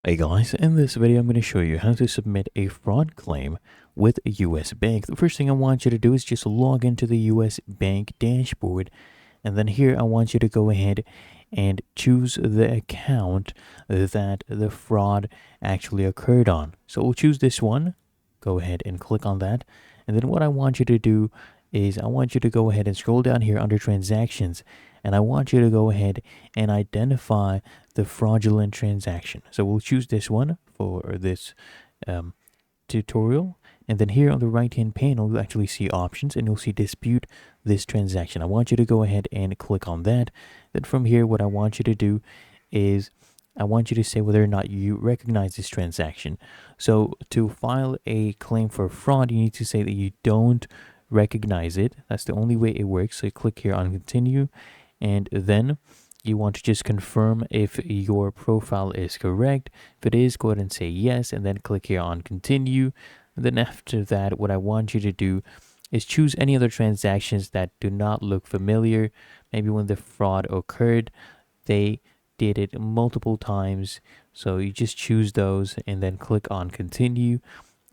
Hey guys, in this video I'm going to show you how to submit a fraud claim with a US bank. The first thing I want you to do is just log into the US bank dashboard, and then here I want you to go ahead and choose the account that the fraud actually occurred on. So we'll choose this one, go ahead and click on that, and then what I want you to do is I want you to go ahead and scroll down here under transactions, and I want you to go ahead and identify the fraudulent transaction. So we'll choose this one for this um, tutorial. And then here on the right hand panel, you'll actually see options and you'll see dispute this transaction. I want you to go ahead and click on that. Then from here, what I want you to do is I want you to say whether or not you recognize this transaction. So to file a claim for fraud, you need to say that you don't recognize it. That's the only way it works. So you click here on continue, and then you want to just confirm if your profile is correct. If it is, go ahead and say yes, and then click here on continue. And then after that, what I want you to do is choose any other transactions that do not look familiar. Maybe when the fraud occurred, they did it multiple times. So you just choose those and then click on continue.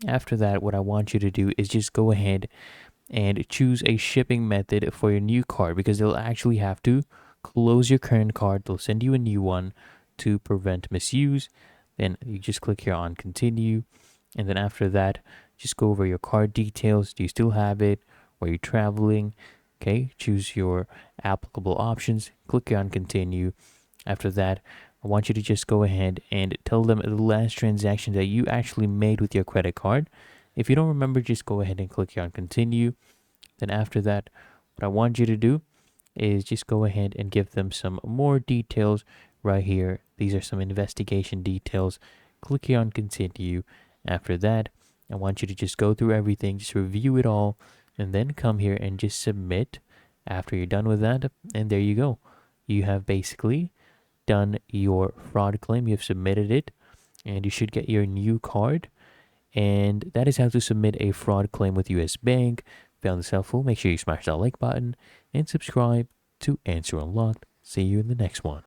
After that, what I want you to do is just go ahead and choose a shipping method for your new card, because they'll actually have to close your current card. They'll send you a new one to prevent misuse. Then you just click here on continue, and then after that, just go over your card details. Do you still have it? Where you're traveling? Okay, choose your applicable options, click here on continue. After that, I want you to just go ahead and tell them the last transaction that you actually made with your credit card. If you don't remember, just go ahead and click here on continue. Then after that, what I want you to do is just go ahead and give them some more details right here. These are some investigation details. Click here on continue. After that, I want you to just go through everything, just review it all, and then come here and just submit after you're done with that. And there you go. You have basically done your fraud claim. You've submitted it, and you should get your new card. And that is how to submit a fraud claim with US Bank. Found this helpful? Make sure you smash that like button and subscribe to Answer Unlocked. See you in the next one.